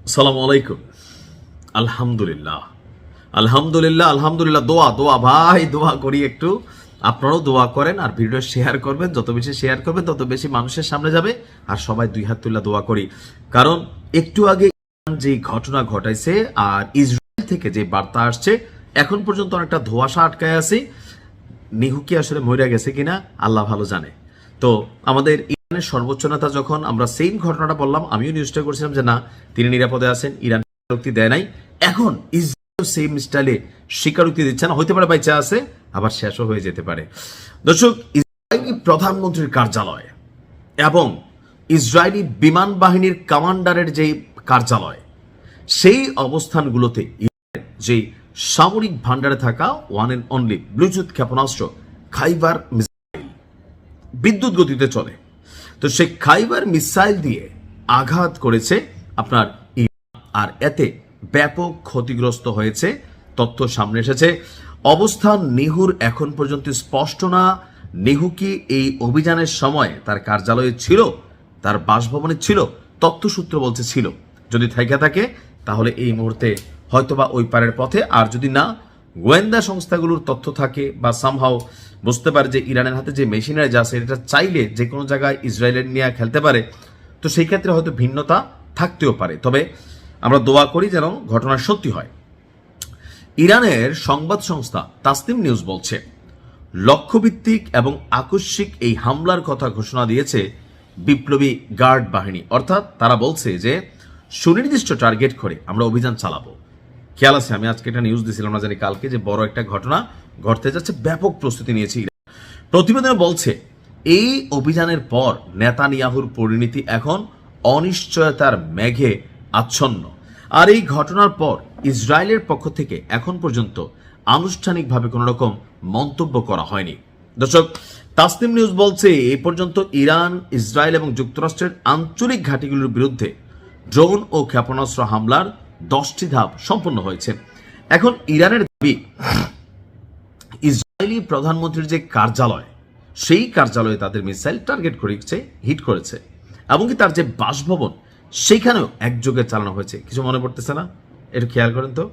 আসসালামু আলাইকুম। আলহামদুলিল্লাহ আলহামদুলিল্লাহ আলহামদুলিল্লাহ। দোয়া দোয়া ভাই, দোয়া করি একটু। আপনারাও দোয়া করেন আর ভিডিও শেয়ার করবেন। যত বেশি শেয়ার করবেন তত বেশি মানুষের সামনে যাবে। আর সবাই দুই হাত তুলে দোয়া করি, কারণ একটু আগে যে ঘটনা ঘটাইছে আর ইসরায়েল থেকে যে বার্তা আসছে, এখন পর্যন্ত অনেকটা ধোঁয়াশা আটকায় আছে। নিহু কি আসলে মরে গেছে কিনা আল্লাহ ভালো জানে। তো আমাদের ইরানের সর্বোচ্চ নেতা যখন আমরা সেম ঘটনাটা বললাম, আমিও নিউজটা করছিলাম যে না, তিনি নিরাপদে আছেন, ইরান স্বীকারোক্তি দেয় নাই। এখন ইসরায়েল সেম স্টাইলে স্বীকারোক্তি দিচ্ছে না, হইতে পারে বাইচা আছে, আবার শেষও হয়ে যেতে পারে। দর্শক, ইসরায়েলি প্রধানমন্ত্রীর কার্যালয় এবং ইসরায়েলি বিমান বাহিনীর কমান্ডারের যে কার্যালয়, সেই অবস্থানগুলোতে যে সামরিক ভান্ডারে থাকা ওয়ান এন্ড অনলি ব্লুটুথ ক্ষেপণাস্ত্র খাইবার মিসাইল বিদ্যুৎ গতিতে চলে, তো সেই খাইবার মিসাইল দিয়ে আঘাত করেছে আপনার ইরান, আর এতে ব্যাপক ক্ষতিগ্রস্ত হয়েছে। তথ্য সামনে এসেছে। অবস্থান নিহুর এখন পর্যন্ত স্পষ্ট না। নিহু কি এই অভিযানের সময় তার কার্যালয়ে ছিল, তার বাসভবনে ছিল? তথ্যসূত্র বলছে ছিল। যদি থেকে থাকে তাহলে এই মুহূর্তে হয়তোবা ওই পারের পথে, আর যদি না, গোয়েন্দা সংস্থাগুলোর তথ্য থাকে বা সামহাও বুঝতে পারে যে ইরানের হাতে যে মেশিনারি আছে এটা চাইলে যে কোনো জায়গায় ইসরায়েলের নিয়ে খেলতে পারে, তো সেই ক্ষেত্রে হয়তো ভিন্নতা থাকতেও পারে। তবে আমরা দোয়া করি যেন ঘটনা সত্যি হয়। ইরানের সংবাদ সংস্থা তাসনিম নিউজ বলছে, লক্ষ্যভিত্তিক এবং আকস্মিক এই হামলার কথা ঘোষণা দিয়েছে বিপ্লবী গার্ড বাহিনী। অর্থাৎ তারা বলছে যে সুনির্দিষ্ট টার্গেট করে আমরা অভিযান চালাবো। খেয়াল আছে, আমি আজকে একটা নিউজ দিয়েছিলাম না জানি কালকে, যে বড় একটা ঘটনা ঘটতে যাচ্ছে, ব্যাপক প্রস্তুতি নিয়েছে ইরান। প্রতিবেদনে বলছে এই অভিযানের পর নেতানিয়াহুর পরিণতি এখন অনিশ্চয়তার মেঘে আচ্ছন্ন। আর এই ঘটনার পর ইসরায়েলের পক্ষ থেকে এখন পর্যন্ত আনুষ্ঠানিকভাবে কোনো রকম মন্তব্য করা হয়নি। দর্শক, তাসনিম নিউজ বলছে এই পর্যন্ত ইরান, ইসরায়েল এবং যুক্তরাষ্ট্রের আঞ্চলিক ঘাঁটিগুলোর বিরুদ্ধে ড্রোন ও ক্ষেপণাস্ত্র হামলার 10টি ধাপ সম্পন্ন হয়েছে। এখন ইরানের দাবি, ইসরায়েলি প্রধানমন্ত্রীর যে কার্যালয়, সেই কার্যালয়ে তাদের মিসাইল টার্গেট করেছে, হিট করেছে, এমনকি তার যে বাসভবন সেইখানেও একযোগে চালানো হয়েছে। কিছু মনে পড়তেছে না? একটু খেয়াল করেন তো।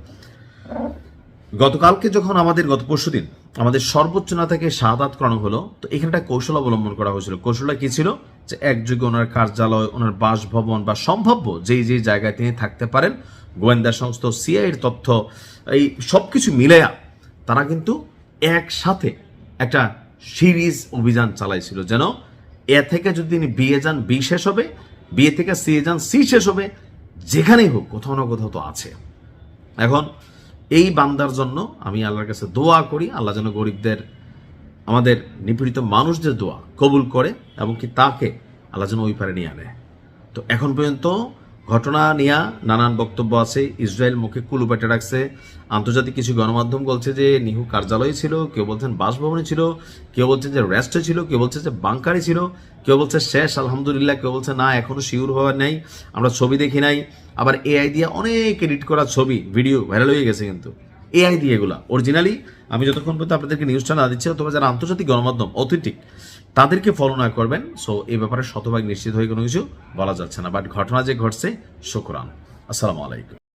গতকালকে যখন গত পরশুদিন আমাদের সর্বোচ্চ নেতাকে শাহাদাত করানো হলো, তো এখানে একটা কৌশল অবলম্বন করা হয়েছিল। কৌশলটা কি ছিল? যে একযোগে ওনার কার্যালয়, ওনার বাসভবন বা সম্ভাব্য যেই যেই জায়গায় তিনি থাকতে পারেন, গোয়েন্দা সংস্থা সিআইয়ের তথ্য, এই সবকিছু মিলাইয়া তারা কিন্তু একসাথে একটা সিরিজ অভিযান চালাইছিল, যেন এ থেকে যদি তিনি বিয়ে যান বি শেষ হবে, বিয়ে থেকে সি যান সি শেষ হবে, যেখানেই হোক কোথাও না কোথাও তো আছে। এখন এই বান্দার জন্য আমি আল্লাহর কাছে দোয়া করি, আল্লাহ যেন গরিবদের, আমাদের নিপীড়িত মানুষদের দোয়া কবুল করে এবং কি তাকে আল্লাহ যেন ওই পারে নিয়ে আনে। তো এখন পর্যন্ত ঘটনা নিয়ে নানান বক্তব্য আছে। ইসরায়েল মুখে কুলু পেটে রাখছে। আন্তর্জাতিক কিছু গণমাধ্যম বলছে যে নিহু কার্যালয়ে ছিল, কেউ বলছেন বাসভবনে ছিল, কেউ বলছেন যে রেস্টে ছিল, কেউ বলছে যে বাংকারে ছিল, কেউ বলছে শেষ আলহামদুলিল্লাহ, কেউ বলছে না এখনো শিওর হওয়ার নেই, আমরা ছবি দেখি নাই। আবার এআই দিয়ে অনেক এডিট করা ছবি ভিডিও ভাইরাল হয়ে গেছে, কিন্তু এআই দিয়ে এগুলা অরিজিনালি আমি যতক্ষণ পর্যন্ত আপনাদেরকে নিউজটা না দিচ্ছি, অথবা যারা আন্তর্জাতিক গণমাধ্যম অথেন্টিক তাদেরকে ফলো না করবেন, সো এই ব্যাপারে শতভাগ নিশ্চিত হয়ে কোনো কিছু বলা যাচ্ছে না। বাট ঘটনা যে ঘটছে, শুকরান। আসসালামু আলাইকুম।